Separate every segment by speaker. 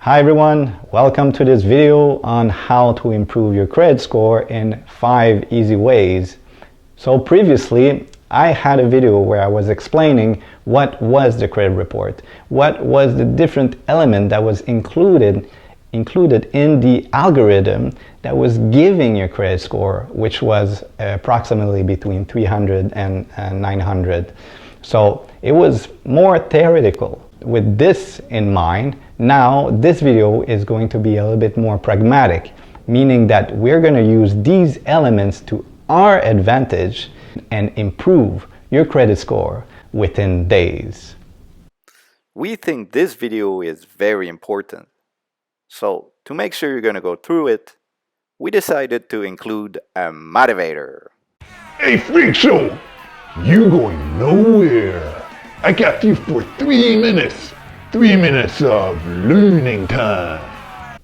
Speaker 1: Hi everyone, welcome to this video on how to improve your credit score in 5 easy ways. So previously I had a video where I was explaining what was the credit report, what was the different element that was included in the algorithm that was giving your credit score, which was approximately between 300 and 900. So it was more theoretical. With this in mind, now this video is going to be a little bit more pragmatic, meaning that we're going to use these elements to our advantage and improve your credit score within days.
Speaker 2: We think this video is very important. So to make sure you're going to go through it, we decided to include a motivator.
Speaker 3: Hey Freak Show, you going nowhere. I got you for 3 minutes. 3 minutes of learning time.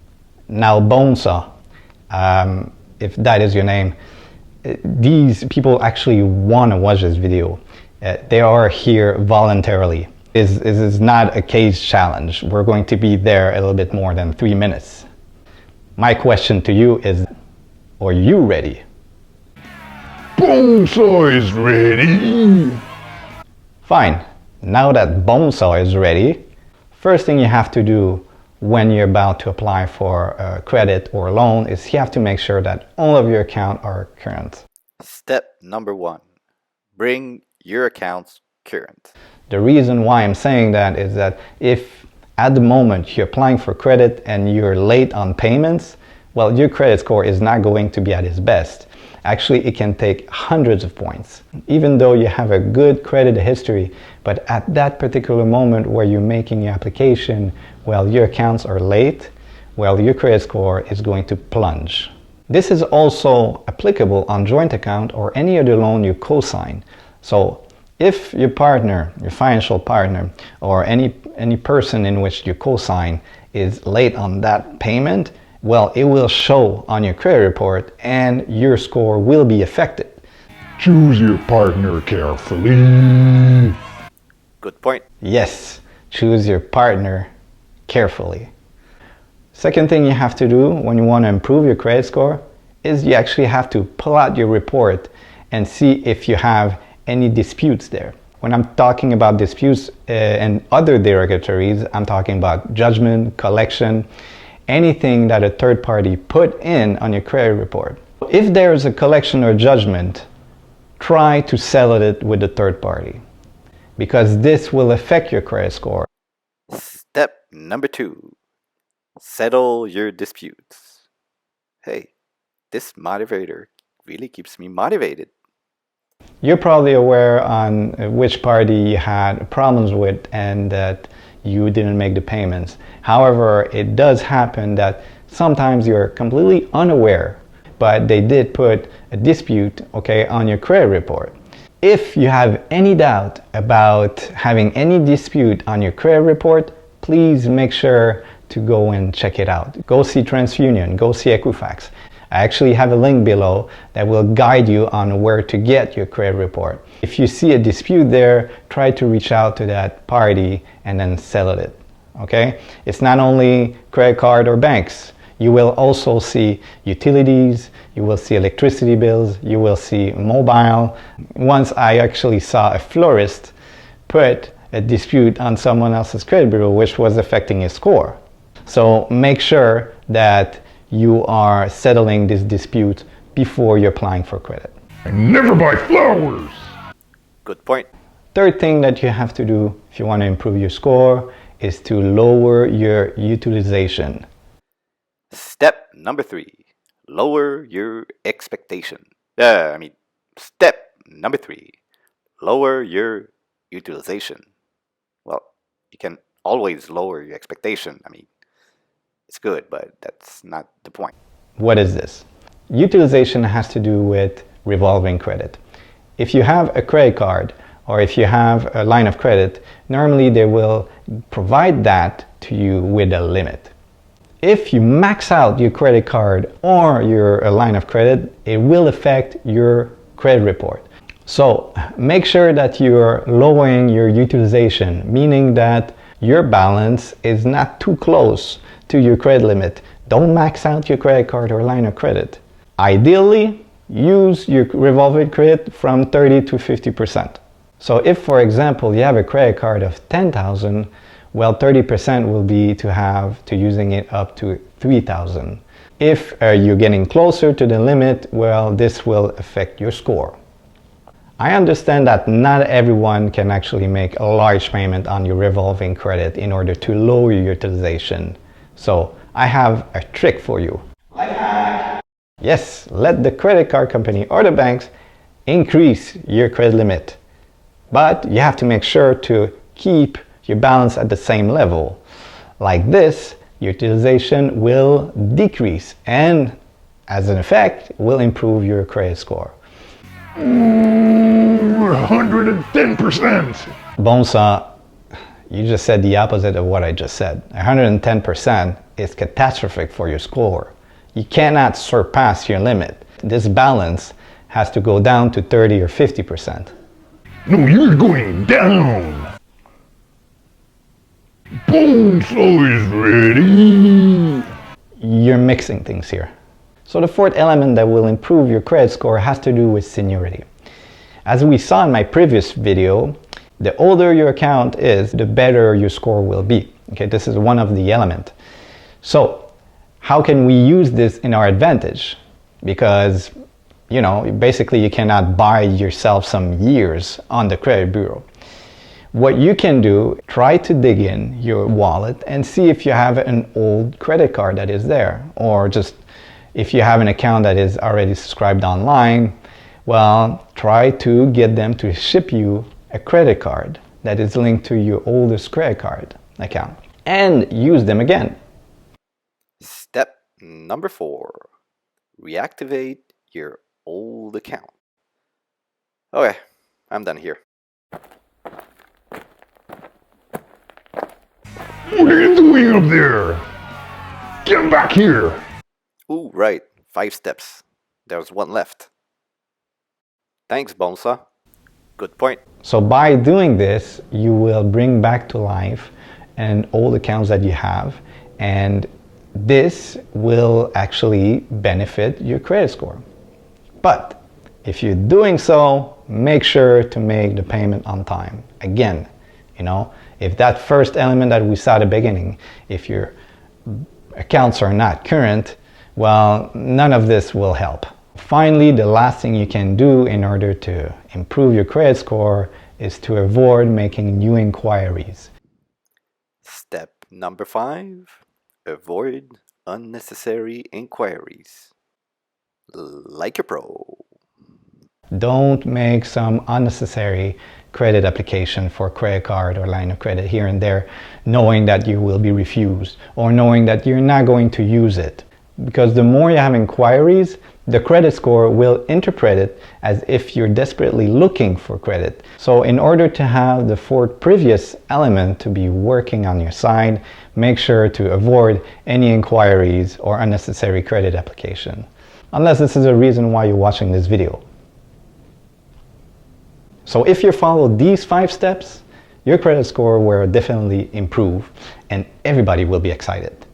Speaker 1: Now Bonesaw, if that is your name, these people actually want to watch this video. They are here voluntarily. This is not a case challenge. We're going to be there a little bit more than 3 minutes. My question to you is, are you ready?
Speaker 3: Bonesaw is ready.
Speaker 1: Fine. Now that Bonesaw is ready, first thing you have to do when you're about to apply for a credit or loan is you have to make sure that all of your accounts are current.
Speaker 2: Step number 1, bring your accounts current.
Speaker 1: The reason why I'm saying that is that if at the moment you're applying for credit and you're late on payments, well, your credit score is not going to be at its best. Actually, it can take hundreds of points. Even though you have a good credit history, but at that particular moment where you're making your application, well, your accounts are late, well, your credit score is going to plunge. This is also applicable on joint account or any other loan you co-sign. So if your partner, your financial partner, or any person in which you co-sign is late on that payment, well, it will show on your credit report and your score will be affected.
Speaker 3: Choose your partner carefully.
Speaker 2: Good point.
Speaker 1: Yes, choose your partner carefully. Second thing you have to do when you want to improve your credit score is you actually have to pull out your report and see if you have any disputes there. When I'm talking about disputes and other derogatories, I'm talking about judgment, collection, anything that a third party put in on your credit report. If there is a collection or judgment, try to settle it with the third party because this will affect your credit score.
Speaker 2: Step number 2, settle your disputes. Hey, this motivator really keeps me motivated.
Speaker 1: You're probably aware on which party you had problems with and that you didn't make the payments. However, it does happen that sometimes you're completely unaware, but they did put a dispute, on your credit report. If you have any doubt about having any dispute on your credit report, please make sure to go and check it out. Go see TransUnion, go see Equifax. I actually have a link below that will guide you on where to get your credit report. If you see a dispute there, try to reach out to that party and then settle it. It's not only credit card or banks. You will also see utilities, you will see electricity bills, you will see mobile. Once I actually saw a florist put a dispute on someone else's credit bureau which was affecting his score. So make sure that you are settling this dispute before you're applying for credit.
Speaker 3: And never buy flowers.
Speaker 2: Good point.
Speaker 1: Third thing that you have to do if you want to improve your score is to lower your utilization.
Speaker 2: Step number 3, lower your expectation. Step number 3, lower your utilization. Well, you can always lower your expectation. It's good, but that's not the point.
Speaker 1: What is this? Utilization has to do with revolving credit. If you have a credit card or if you have a line of credit, normally they will provide that to you with a limit. If you max out your credit card or your line of credit, it will affect your credit report. So make sure that you're lowering your utilization, meaning that your balance is not too close to your credit limit. Don't max out your credit card or line of credit. Ideally, use your revolving credit from 30 to 50%. So if, for example, you have a credit card of 10,000, well, 30% will be to using it up to 3,000. If you're getting closer to the limit, well, this will affect your score. I understand that not everyone can actually make a large payment on your revolving credit in order to lower your utilization. So I have a trick for you. Life hack! Yes, let the credit card company or the banks increase your credit limit. But you have to make sure to keep your balance at the same level. Like this, your utilization will decrease and, as an effect, will improve your credit score.
Speaker 3: 110%!
Speaker 1: Bonesaw, you just said the opposite of what I just said. 110% is catastrophic for your score. You cannot surpass your limit. This balance has to go down to 30 or 50%.
Speaker 3: No, you're going down! Bonesaw is ready!
Speaker 1: You're mixing things here. So the fourth element that will improve your credit score has to do with seniority. As we saw in my previous video, the older your account is, the better your score will be. Okay, this is one of the elements. So how can we use this in our advantage? Because basically you cannot buy yourself some years on the credit bureau. What you can do, try to dig in your wallet and see if you have an old credit card that is there, or just if you have an account that is already subscribed online, well, try to get them to ship you a credit card that is linked to your oldest credit card account and use them again.
Speaker 2: Step number 4. Reactivate your old account. Okay, I'm done here.
Speaker 3: What are you doing up there? Get back here!
Speaker 2: Ooh, right. 5 steps. There's one left. Thanks, Bonesaw. Good point.
Speaker 1: So by doing this, you will bring back to life an old accounts that you have, and this will actually benefit your credit score. But if you're doing so, make sure to make the payment on time. Again, if that first element that we saw at the beginning, if your accounts are not current, well, none of this will help. Finally, the last thing you can do in order to improve your credit score is to avoid making new inquiries.
Speaker 2: Step number 5. Avoid unnecessary inquiries. Like a pro.
Speaker 1: Don't make some unnecessary credit application for credit card or line of credit here and there, knowing that you will be refused or knowing that you're not going to use it. Because the more you have inquiries, the credit score will interpret it as if you're desperately looking for credit. So in order to have the 4th previous element to be working on your side, make sure to avoid any inquiries or unnecessary credit application. Unless this is a reason why you're watching this video. So if you follow these 5 steps, your credit score will definitely improve and everybody will be excited.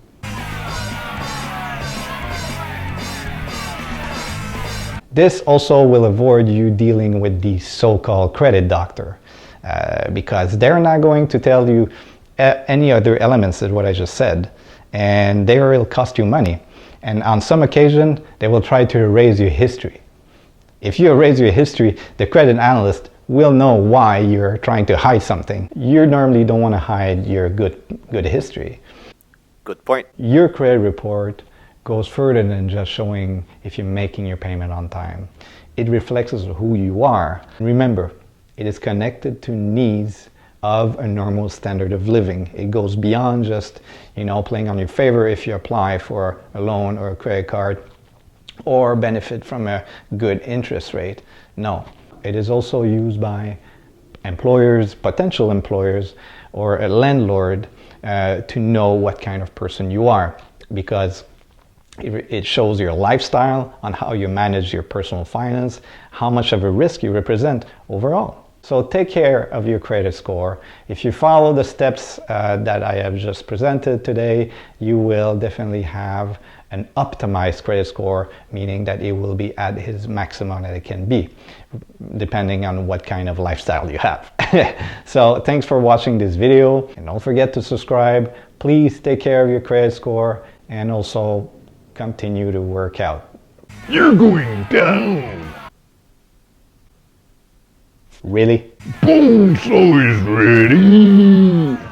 Speaker 1: This also will avoid you dealing with the so-called credit doctor because they're not going to tell you any other elements of what I just said, and they will cost you money. And on some occasion, they will try to erase your history. If you erase your history, the credit analyst will know why you're trying to hide something. You normally don't want to hide your good history.
Speaker 2: Good point.
Speaker 1: Your credit report goes further than just showing if you're making your payment on time. It reflects who you are. Remember, it is connected to needs of a normal standard of living. It goes beyond just, playing on your favor if you apply for a loan or a credit card or benefit from a good interest rate. No, it is also used by employers, potential employers, or a landlord to know what kind of person you are, because it shows your lifestyle on how you manage your personal finance, how much of a risk you represent overall. So take care of your credit score. If you follow the steps that I have just presented today, you will definitely have an optimized credit score, meaning that it will be at its maximum that it can be, depending on what kind of lifestyle you have. So thanks for watching this video, and don't forget to subscribe. Please take care of your credit score, and also continue to work out.
Speaker 3: You're going down.
Speaker 1: Really?
Speaker 3: Bonesaw is ready.